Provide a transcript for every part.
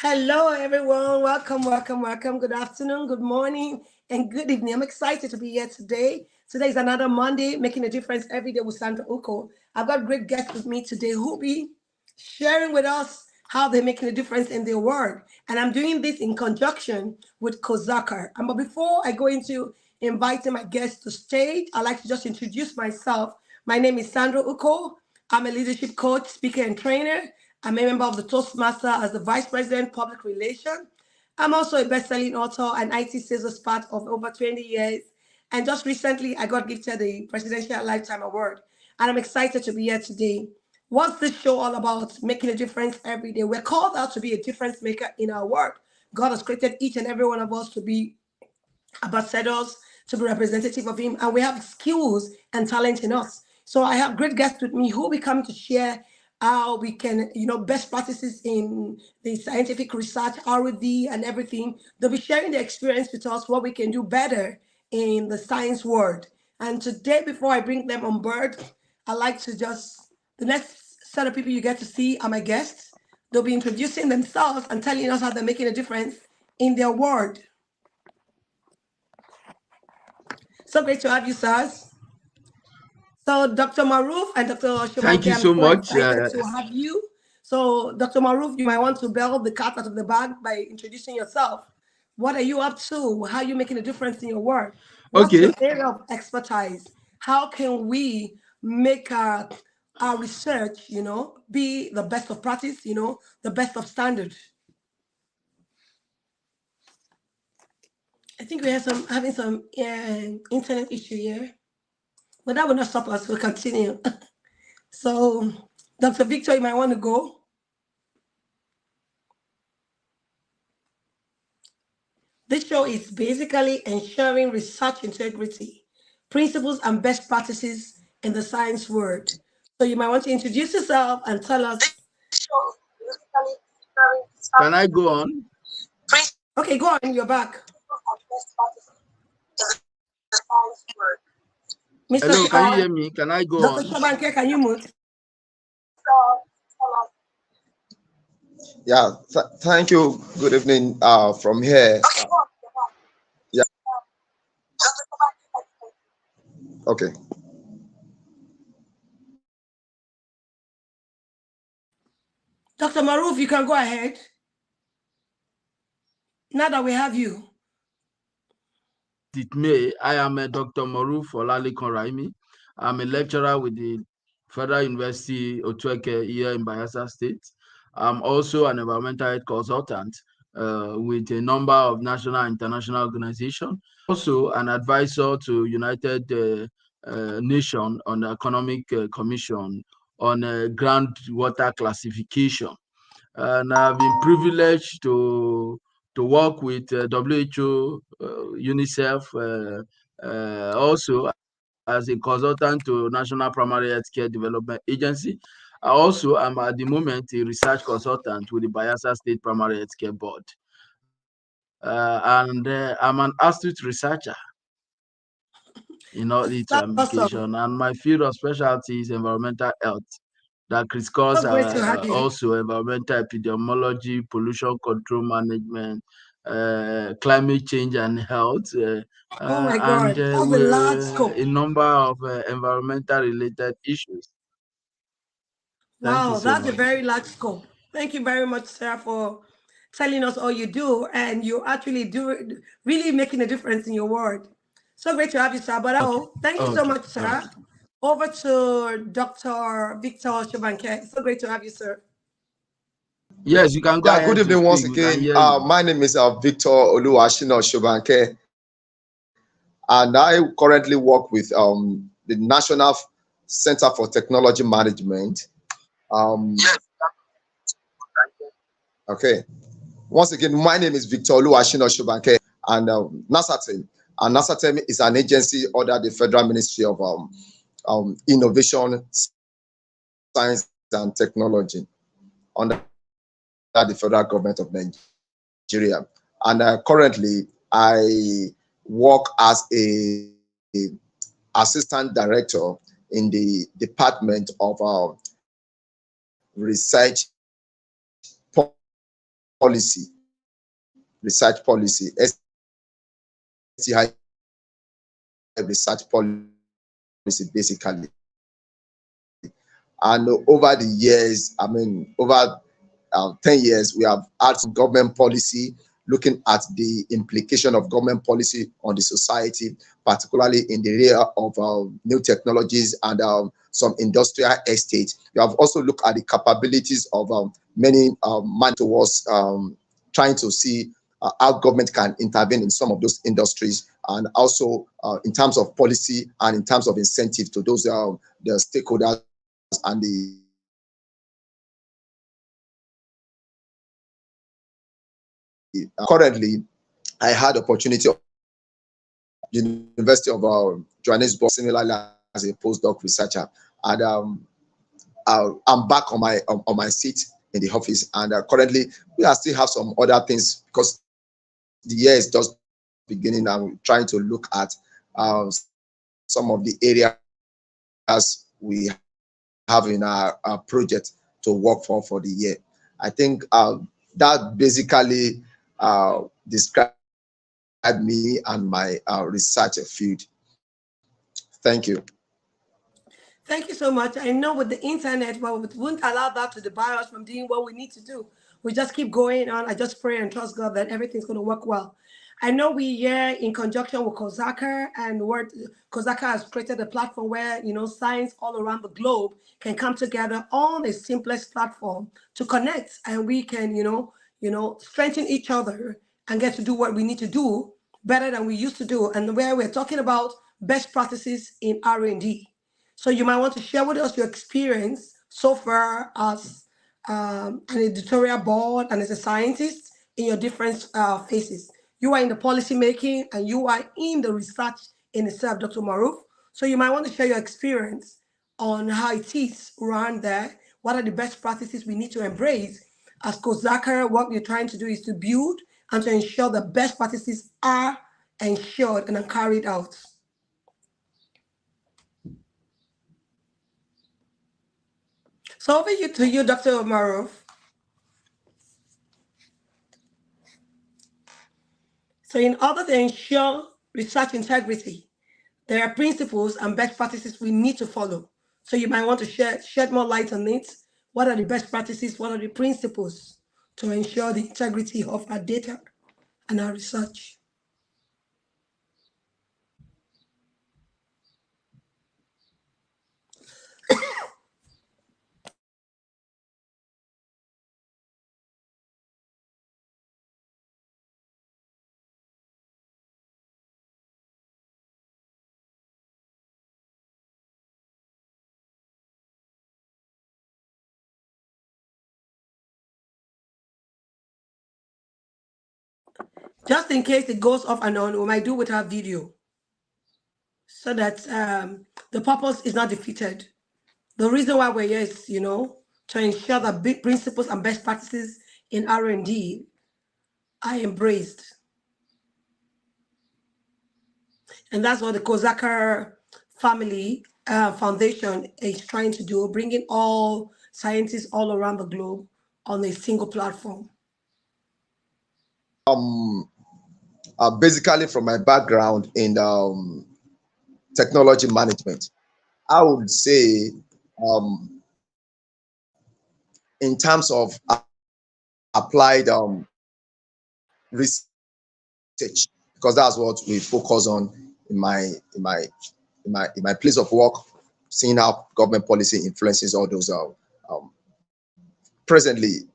Hello, everyone. Welcome, welcome, welcome. Good afternoon, good morning, and good evening. I'm excited to be here today. Today is another Monday, making a difference every day with Sandra Uko. I've got great guests with me today who'll be sharing with us how they're making a difference in their work. And I'm doing this in conjunction with Koozakar. But before I go into inviting my guests to stage, I'd like to just introduce myself. My name is Sandra Uko. I'm a leadership coach, speaker, and trainer. I'm a member of the Toastmaster as the Vice President, Public Relations. I'm also a best-selling author and IT sales expert of over 20 years. And just recently, I got gifted the Presidential Lifetime Award. And I'm excited to be here today. What's this show all about? Making a difference every day. We're called out to be a difference maker in our work. God has created each and every one of us to be ambassadors, to be representative of Him, and we have skills and talent in us. So I have great guests with me who will be coming to share how we can, best practices in the scientific research, R&D, and everything. They'll be sharing their experience with us, what we can do better in the science world. And today, before I bring them on board, I like to the next set of people you get to see are my guests. They'll be introducing themselves and telling us how they're making a difference in their world. So great to have you, sirs. So Dr. Maruf and Dr. Thank you Shobanke, I'm so so much. excited to have you. So Dr. Maruf, you might want to bail the cat out of the bag by introducing yourself. What are you up to? How are you making a difference in your work? What's your Okay. area of expertise? How can we make our research, be the best of practice, the best of standard? I think we have having some internet issue here, but that will not stop us. We'll continue. So, Dr. Victor, you might want to go. This show is basically ensuring research integrity, principles, and best practices in the science world. So, you might want to introduce yourself and tell us. Can I go on? Okay, go on. You're back. Mr. Hello, can you hear me? Can I go Dr. on? Shobanke, can you mute? Yeah, thank you. Good evening from here. Yeah, okay. Dr. Maruf, you can go ahead. Now that we have you. It may. I am a Dr. Maruf Olalekan Raimi. I'm a lecturer with the Federal University Otueke here in Bayelsa State. I'm also an environmental consultant with a number of national and international organizations. Also an advisor to United Nations on the Economic Commission on groundwater classification. And I've been privileged to work with WHO, UNICEF, also as a consultant to National Primary Healthcare Development Agency. I also am at the moment a research consultant with the Bayelsa State Primary Healthcare Board. And I'm an astute researcher in all its That's ramifications. awesome. And my field of specialty is environmental health. That crisscross So great to have you. also environmental epidemiology, pollution control management, climate change and health, Oh my and God, that's a large scope. a number of environmental related issues. Thank you Wow, so that's a much. very large scope. Thank you very much, Sarah, for telling us all you do, and you actually do really making a difference in your world. So great to have you, Sarah. But Okay. thank you so Okay. much, Okay. Sarah. Over to Dr. Victor Shobanke. So great to have you, sir. Yes, you can go Yeah, good ahead to evening once speak. We can again. hear you. My name is Victor Oluwashino Shobanke, and I currently work with the National Center for Technology Management. Okay. Once again, my name is Victor Oluwashino Shobanke, and NASATEM. And NASATEM is an agency under the Federal Ministry of Innovation, Science, and Technology, under the federal government of Nigeria. And currently, I work as a assistant director in the Department of Research policy, research policy, STI research policy, basically. And over the years, I mean, over 10 years, we have had some government policy looking at the implication of government policy on the society, particularly in the area of new technologies and some industrial estates. We have also looked at the capabilities of many man towards trying to see how government can intervene in some of those industries, and also in terms of policy and in terms of incentive to those the stakeholders and the currently, I had opportunity of University of Johannesburg, similarly as a postdoc researcher, and I'm back on my seat in the office. And currently, we still have some other things because the year is just beginning. I'm trying to look at some of the areas we have in our project to work for the year. I think that basically describe me and my research field. Thank you. Thank you so much. I know with the internet, but we wouldn't allow that to debar us from doing what we need to do. We just keep going on. I just pray and trust God that everything's going to work well. I know we here in conjunction with Koozakar, and Koozakar has created a platform where, you know, science all around the globe can come together on the simplest platform to connect, and we can, you know, strengthen each other and get to do what we need to do better than we used to do. And where we're talking about best practices in R&D. So you might want to share with us your experience so far as an editorial board and as a scientist in your different phases. You are in the policy making and you are in the research in itself, Dr. Maruf. So you might want to share your experience on how it is around there. What are the best practices we need to embrace? As Koozakar, what we're trying to do is to build and to ensure the best practices are ensured and are carried out. So over to you, Dr. Maruf. So in order to ensure research integrity, there are principles and best practices we need to follow. So you might want to shed more light on it. What are the best practices? What are the principles to ensure the integrity of our data and our research? Just in case it goes off and on, we might do with our video so that the purpose is not defeated. The reason why we're here is, you know, to ensure that big principles and best practices in R&D are embraced. And that's what the Koozakar family foundation is trying to do, bringing all scientists all around the globe on a single platform. Basically, from my background in technology management, I would say in terms of applied research, because that's what we focus on in my place of work, seeing how government policy influences all those presently,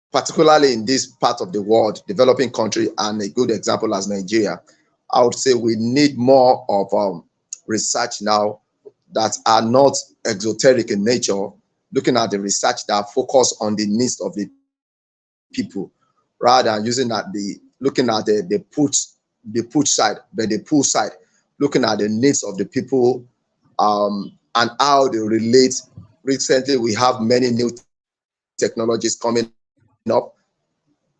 particularly in this part of the world, developing country, and a good example as Nigeria, I would say we need more of research now that are not exoteric in nature, looking at the research that focus on the needs of the people, rather than using that looking at the push side, but the pull side, looking at the needs of the people and how they relate. Recently, we have many new technologies coming up.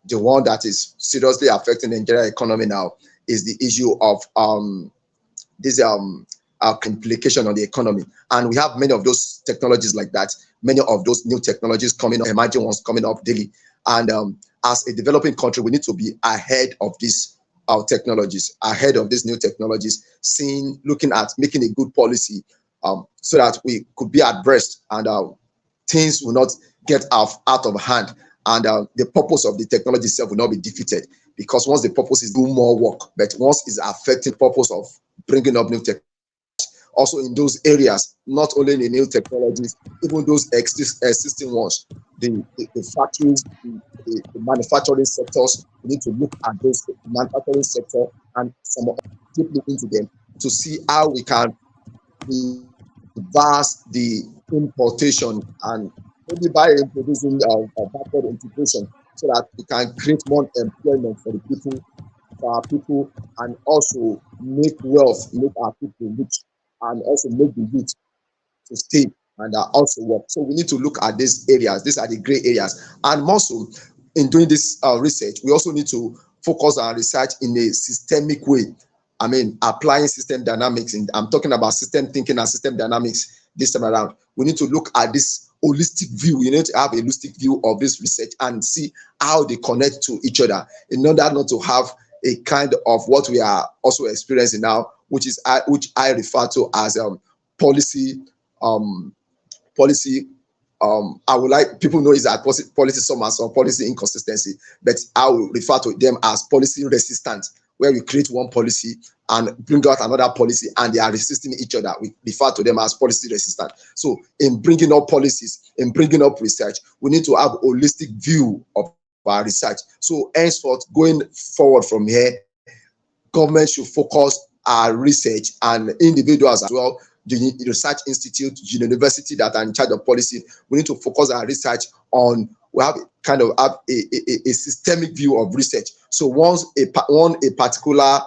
The one that is seriously affecting the Nigerian economy now is the issue of this implication on the economy. And we have many of those technologies like that, many of those new technologies coming up, emerging ones coming up daily. And as a developing country, we need to be ahead of these technologies, ahead of these new technologies, looking at making a good policy, so that we could be abreast, and things will not get out of hand, and the purpose of the technology itself will not be defeated. Because once the purpose is doing more work, but once it's affecting the purpose of bringing up new technology, also in those areas, not only in the new technologies, even those existing ones, the factories, the manufacturing sectors, we need to look at those manufacturing sector and some deeply into them to see how we can reverse the importation, and maybe by introducing backward integration, so that we can create more employment for the people, for our people, and also make wealth, make our people rich, and also make the youth to stay and also work. So we need to look at these areas. These are the gray areas. And more so, in doing this research, we also need to focus on research in a systemic way. I mean, applying system dynamics. I'm talking about system thinking and system dynamics this time around. We need to look at this holistic view. We need to have a holistic view of this research and see how they connect to each other, in order not to have a kind of what we are also experiencing now, which I refer to as policy. I would like people know is that policy summons or policy inconsistency, but I will refer to them as policy resistant, where we create one policy and bring out another policy and they are resisting each other. We refer to them as policy resistant. So in bringing up policies, in bringing up research, we need to have a holistic view of our research. So henceforth, going forward from here, government should focus our research, and individuals as well, the research institute, the university that are in charge of policy, we need to focus our research on, we have kind of have a systemic view of research. So once a particular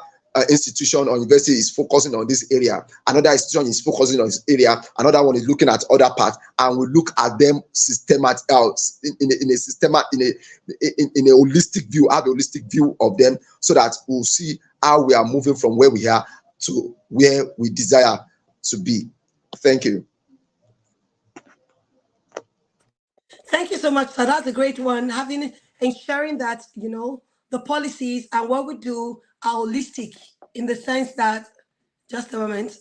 institution or university is focusing on this area, another institution is focusing on this area, another one is looking at other parts, and we look at them systematic in a holistic view, have a holistic view of them, so that we'll see how we are moving from where we are to where we desire to be. Thank you. Thank you so much, sir. That's a great one. Ensuring that the policies and what we do are holistic, in the sense that, just a moment,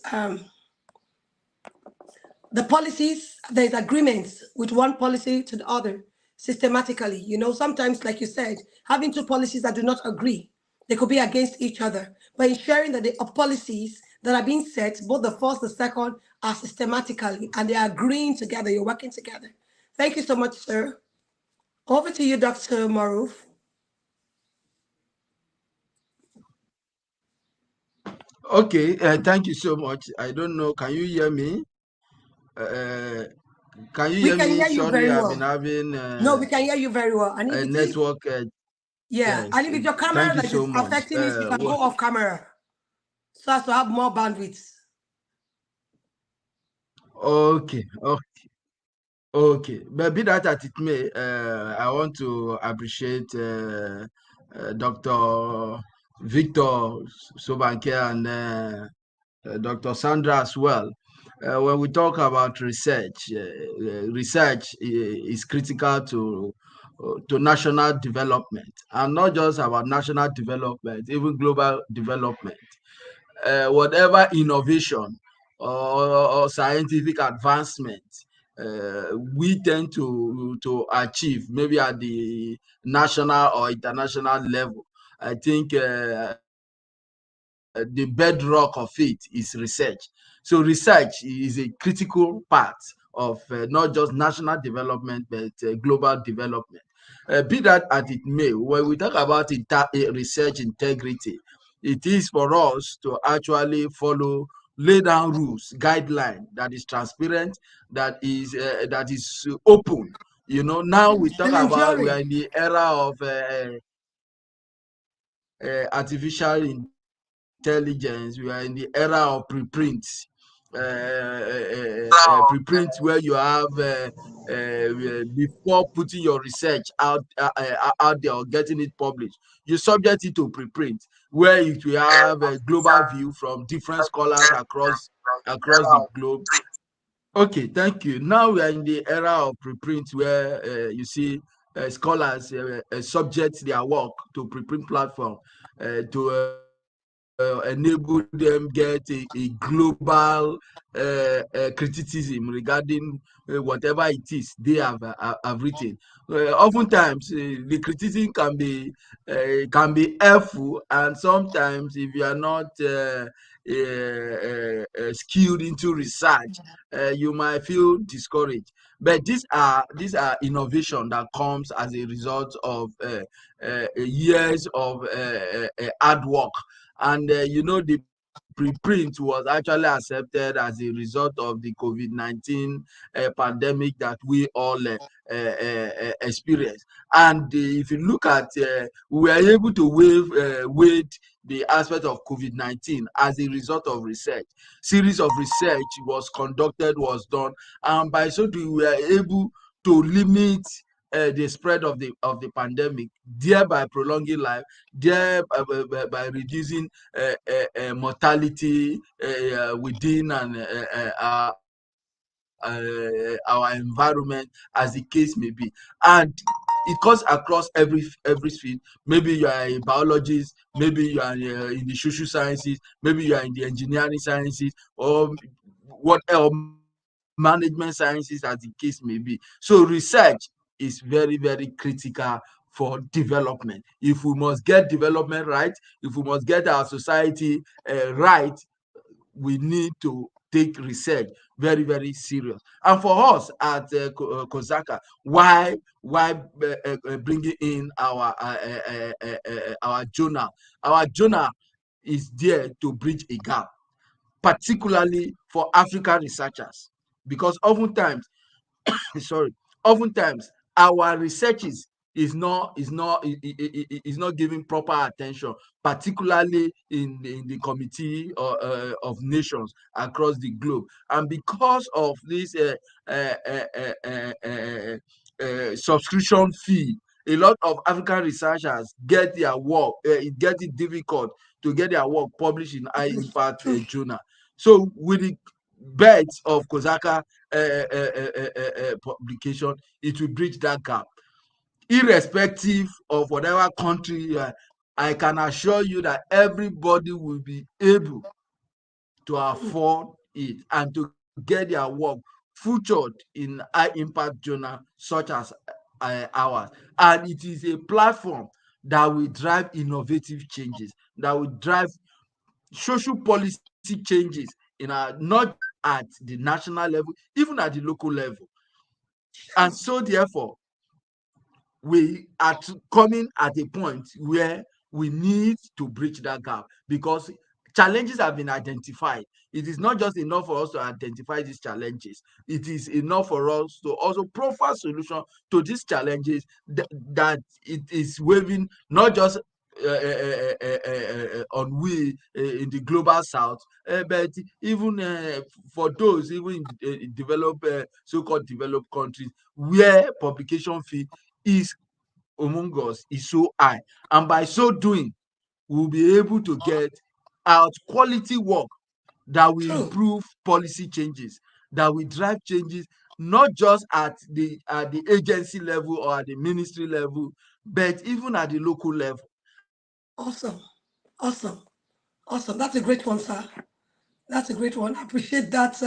the policies, there's agreements with one policy to the other systematically. Sometimes, like you said, having two policies that do not agree, they could be against each other. But ensuring that the policies that are being set, both the first, the second, are systematically, and they are agreeing together, you're working together. Thank you so much, sir. Over to you, Dr. Maruf. Okay, thank you so much. I don't know, can you hear me? Uh, can you We hear can me? hear you Sorry, very I've well. been having No, we can hear you very well. And if a it is, network. yeah, Yes, and if it's your camera thank you that is so much. affecting it, you can go off camera so as to have more bandwidth. Okay, okay. But be that as it may, I want to appreciate Dr. Victor Sobanke and Dr. Sandra as well. When we talk about research, research is critical to national development, and not just about national development, even global development. Whatever innovation or scientific advancement we tend to achieve, maybe at the national or international level, I think the bedrock of it is research. So research is a critical part of not just national development, but global development. Be that as it may, when we talk about research integrity, it is for us to actually lay down rules, guideline that is transparent, that is open. Now we talk And about, we enjoy. are in the era of artificial intelligence. We are in the era of preprints. Preprints where you have before putting your research out there or getting it published, you subject it to preprint, where it will have a global view from different scholars across the globe. Okay, thank you. Now we are in the era of preprint, where you see scholars subject their work to preprint platform to enable them get a global criticism regarding whatever it is they have written. Oftentimes, the criticism can be helpful, and sometimes if you are not skilled into research, you might feel discouraged. But these are innovation that comes as a result of years of hard work. And the preprint was actually accepted as a result of the COVID-19 pandemic that we all experienced. And if you look at, we were able to wade the aspect of COVID-19 as a result of research. Series of research was conducted, was done, and by so doing, we were able to limit the spread of the pandemic, thereby prolonging life, thereby by reducing mortality within and our environment, as the case may be. And it cuts across every field. Maybe you are a biologist, maybe you are in the social sciences, maybe you are in the engineering sciences, or what else, management sciences, as the case may be. So research is very, very critical for development. If we must get development right, if we must get our society right, we need to take research very, very serious. And for us at Koozakar, why bringing in our journal? Our journal is there to bridge a gap, particularly for African researchers, because oftentimes sorry, oftentimes our researches is not giving proper attention, particularly in the committee of nations across the globe. And because of this subscription fee, a lot of African researchers get their work, it get it difficult to get their work published in high impact True. journal. So with the birth of Koozakar publication, it will bridge that gap. Irrespective of whatever country, I can assure you that everybody will be able to afford it and to get their work featured in high impact journal such as ours. And it is a platform that will drive innovative changes, that will drive social policy changes in our, not just at the national level, even at the local level. And so therefore, we are coming at a point where we need to bridge that gap, because challenges have been identified. It is not just enough for us to identify these challenges. It is enough for us to also profile solution to these challenges that it is waving not just on we in the global south, but even for those even in developed so-called developed countries, where publication fee is among us is so high. And by so doing, we'll be able to get out quality work that will True. improve policy changes, that will drive changes not just at the agency level or at the ministry level, but even at the local level. Awesome. Awesome. Awesome. That's a great one, sir. That's a great one. I appreciate that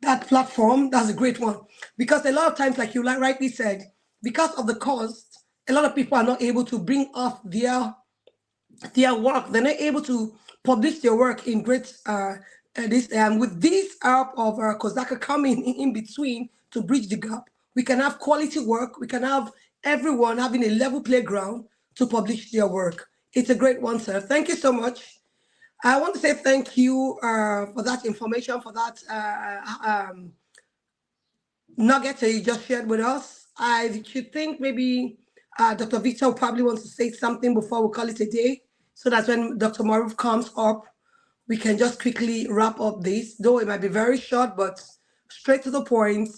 that platform. That's a great one. Because a lot of times, like you like rightly said, because of the cost, a lot of people are not able to bring off their work. They're not able to publish their work in great this with this help of Koozakar coming in between to bridge the gap. We can have quality work. We can have everyone having a level playground to publish their work. It's a great one, sir. Thank you so much. I want to say thank you for that information, for that nugget that you just shared with us. I should think maybe Dr. Victor probably wants to say something before we call it a day. So that's when Dr. Maruf comes up, we can just quickly wrap up this, though it might be very short, but straight to the point,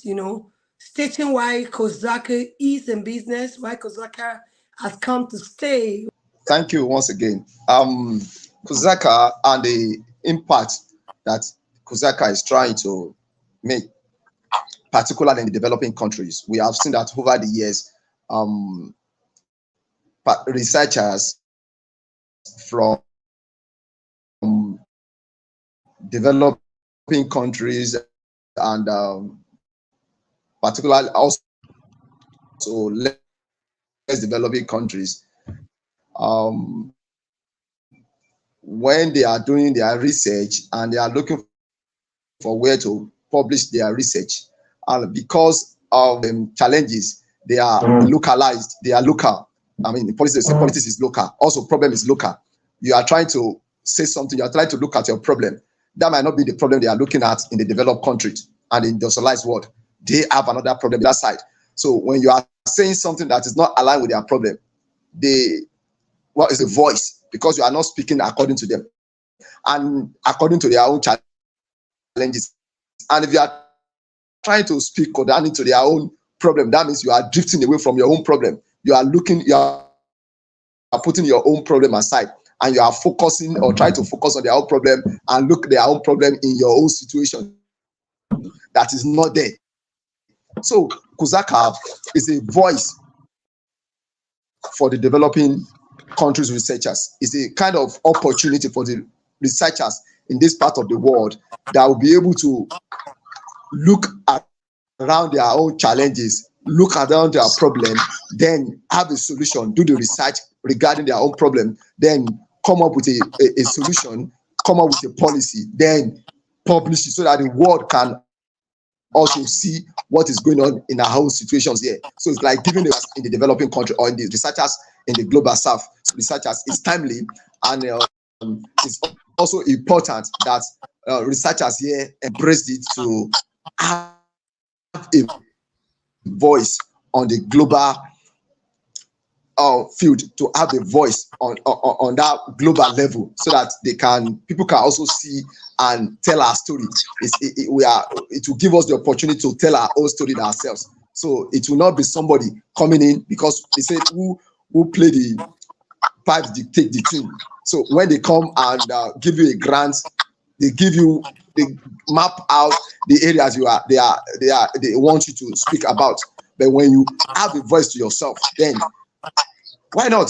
stating why Koozakar is in business, why Koozakar has come to stay. Thank you once again. Koozakar and the impact that Koozakar is trying to make, particularly in the developing countries. We have seen that over the years, researchers from developing countries and particularly also less developing countries. When they are doing their research and they are looking for where to publish their research, and because of challenges, they are localized, they are local. I mean, politics is local. Also, problem is local. You are trying to say something, you are trying to look at your problem. That might not be the problem they are looking at in the developed countries and in the industrialized world. They have another problem that side. So when you are saying something that is not aligned with their problem, what is a voice, because you are not speaking according to them and according to their own challenges. And if you are trying to speak according to their own problem, that means you are drifting away from your own problem. You are putting your own problem aside, and you are focusing or trying to focus on their own problem and look their own problem in your own situation that is not there. So Koozakar is a voice for the developing countries researchers. It's a kind of opportunity for the researchers in this part of the world that will be able to look around their own challenges, look around their problem, then have a solution, do the research regarding their own problem, then come up with a solution, come up with a policy, then publish it so that the world can also see what is going on in our own situations here. So it's like giving us in the developing country or in the researchers in the global south. So researchers is timely, and it's also important that researchers here embraced it to have a voice on the global field, to have a voice on that global level, so that people can also see and tell our story. It will give us the opportunity to tell our own story ourselves. So it will not be somebody coming in, because they say who play the pipes dictate the tune. So when they come and give you a grant, they map out the areas they want you to speak about. But when you have a voice to yourself, then why not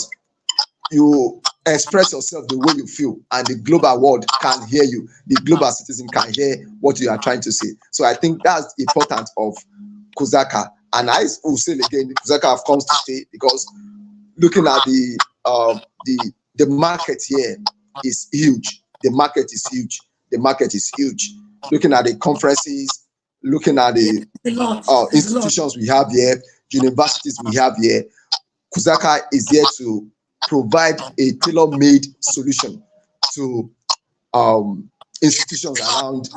you express yourself the way you feel, and the global world can hear you, the global citizen can hear what you are trying to say. So I think that's important of Koozakar. And I will say again, Koozakar have comes to stay, because looking at the market here is huge. The market is huge. Looking at the conferences, looking at the institutions we have here, universities we have here, Koozakar is here to provide a tailor-made solution to institutions around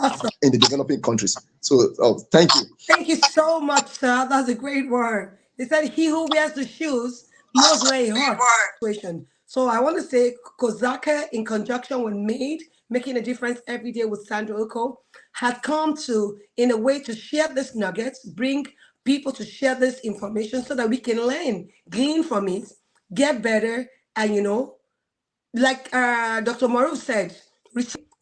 in the developing countries. So thank you. Thank you so much, sir. That's a great word. They said he who wears the shoes must wear a heart situation. So I want to say Koozakar, in conjunction with MADE, making a difference every day with Sandra Oko, has come to, in a way, to share this nuggets, bring people to share this information so that we can learn, glean from it, get better, and like Dr. Maruf said,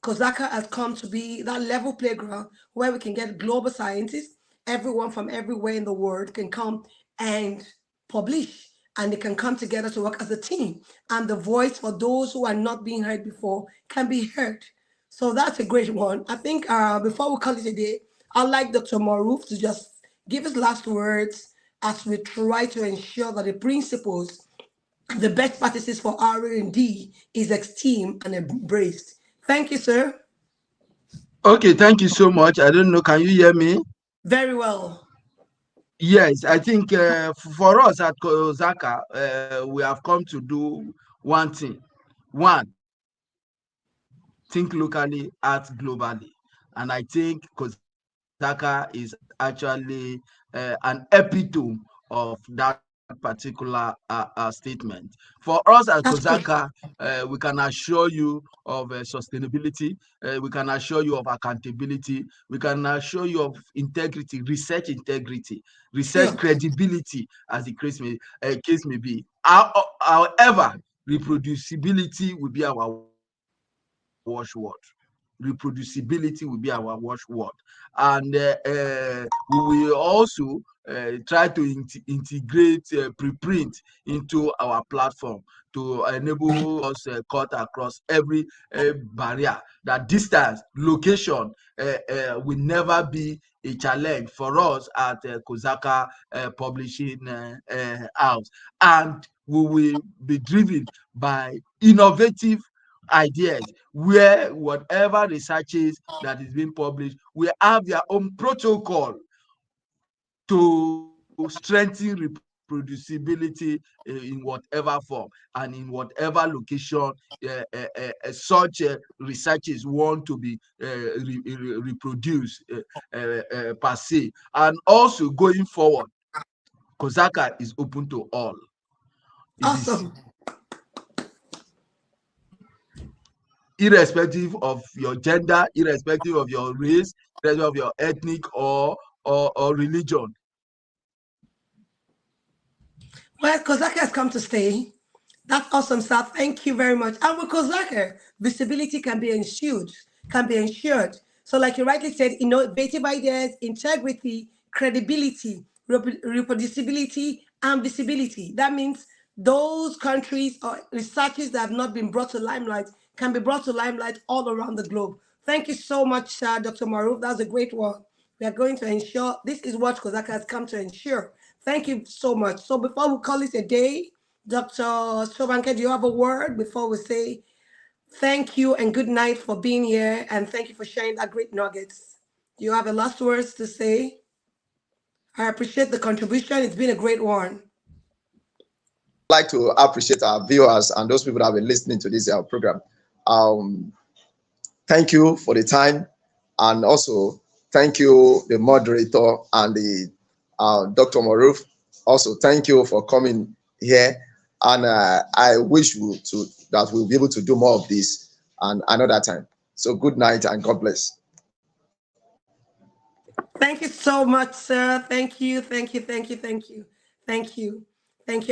Koozakar has come to be that level playground where we can get global scientists, everyone from everywhere in the world can come and publish, and they can come together to work as a team. And the voice for those who are not being heard before can be heard. So that's a great one. I think before we call it a day, I'd like Dr. Maruf to just give his last words as we try to ensure that the principles, the best practices for R&D is esteemed and embraced. Thank you, sir. Okay, thank you so much. I don't know, can you hear me? Very well. Yes, I think for us at Koozakar, we have come to do one thing. One, think locally, act globally. And I think Koozakar is actually an epitome of that particular statement. For us at Koozakar, we can assure you of sustainability, we can assure you of accountability, we can assure you of integrity, research Sure. credibility, as the case may be. However, reproducibility will be our watchword. Reproducibility will be our watchword, and we will also try to integrate preprint into our platform to enable us cut across every barrier. That distance, location will never be a challenge for us at Koozakar Publishing House, and we will be driven by innovative ideas where whatever researches that is being published will have their own protocol to strengthen reproducibility in whatever form and in whatever location such researches want to be reproduced per se. And also going forward, Koozakar is open to all. Awesome. Irrespective of your gender, irrespective of your race, irrespective of your ethnic or religion. Well, Koozakar has come to stay. That's awesome, sir. Thank you very much. And with Koozakar, visibility can be ensured. So like you rightly said, innovative ideas, integrity, credibility, reproducibility, and visibility. That means those countries or researches that have not been brought to limelight can be brought to limelight all around the globe. Thank you so much, Dr. Maruf. That was a great one. We are going to ensure this is what Koozakar has come to ensure. Thank you so much. So before we call it a day, Dr. Shobanke, do you have a word before we say thank you and good night for being here, and thank you for sharing that great nuggets? Do you have a last words to say? I appreciate the contribution. It's been a great one. I'd like to appreciate our viewers and those people that have been listening to this program. Thank you for the time, and also thank you, the moderator and the Dr. Maruf. Also, thank you for coming here, and I wish that we'll be able to do more of this and another time. So good night and God bless. Thank you so much, sir. Thank you. I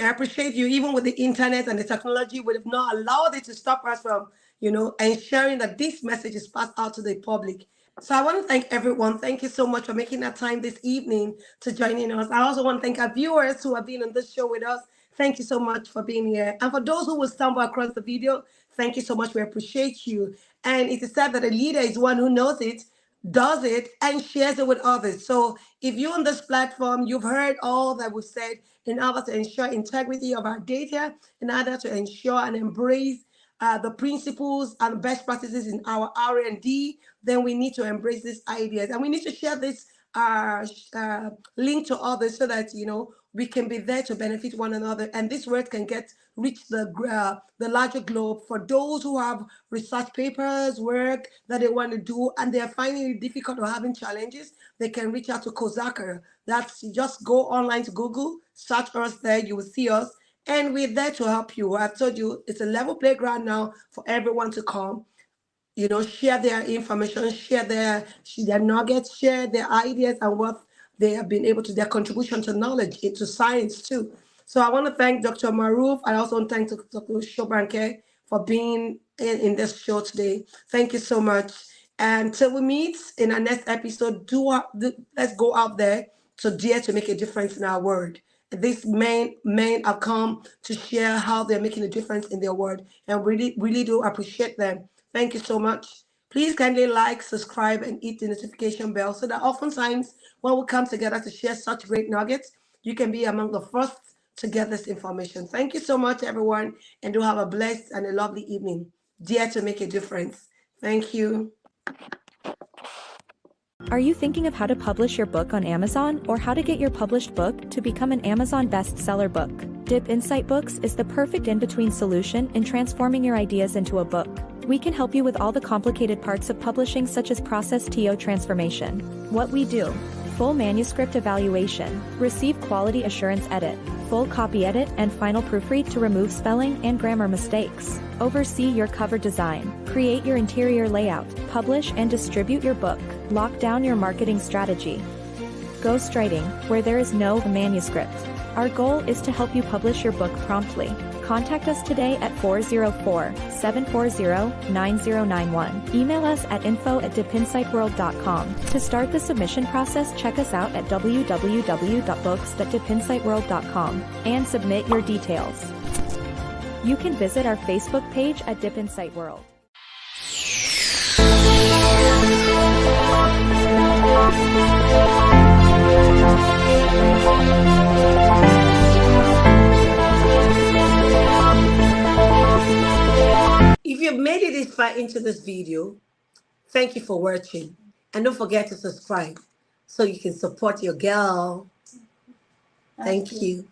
appreciate you. Even with the internet and the technology, would have not allowed it to stop us from, ensuring that this message is passed out to the public. So I want to thank everyone. Thank you so much for making that time this evening to joining us. I also want to thank our viewers who have been on this show with us. Thank you so much for being here. And for those who will stumble across the video, thank you so much. We appreciate you. And it is said that a leader is one who knows it, does it, and shares it with others. So if you're on this platform, you've heard all that we've said in order to ensure integrity of our data, in order to ensure and embrace the principles and best practices in our R&D, then we need to embrace these ideas. And we need to share this link to others so that, we can be there to benefit one another. And this word can reach the larger globe. For those who have research papers, work that they want to do, and they are finding it difficult or having challenges, they can reach out to Koozakar. That's just go online to Google, search us there, you will see us. And we're there to help you. I've told you it's a level playground now for everyone to come, share their information, share their nuggets, share their ideas and what they have been able to, their contribution to knowledge, into science too. So I want to thank Dr. Maruf. I also want to thank Dr. Shobanke for being in this show today. Thank you so much. And till we meet in our next episode, let's go out there to dare to make a difference in our world. These men have come to share how they're making a difference in their world, and really, really do appreciate them. Thank you so much. Please kindly like, subscribe, and hit the notification bell so that oftentimes when we come together to share such great nuggets, you can be among the first to get this information. Thank you so much, everyone, and do have a blessed and a lovely evening. Dare to make a difference. Thank you. Are you thinking of how to publish your book on Amazon, or how to get your published book to become an Amazon bestseller book? Dip Insight Books is the perfect in-between solution in transforming your ideas into a book. We can help you with all the complicated parts of publishing, such as process TO transformation. What we do: full manuscript evaluation, receive quality assurance edit, full copy edit and final proofread to remove spelling and grammar mistakes, oversee your cover design, create your interior layout, publish and distribute your book, lock down your marketing strategy. Ghostwriting, where there is no manuscript. Our goal is to help you publish your book promptly, Contact us today at 404-740-9091. Email us at info@dipinsightworld.com. To start the submission process, check us out at www.books.dipinsightworld.com and submit your details. You can visit our Facebook page at Dip Insight World. If you've made it this far into this video, thank you for watching. And don't forget to subscribe so you can support your girl. Thank you.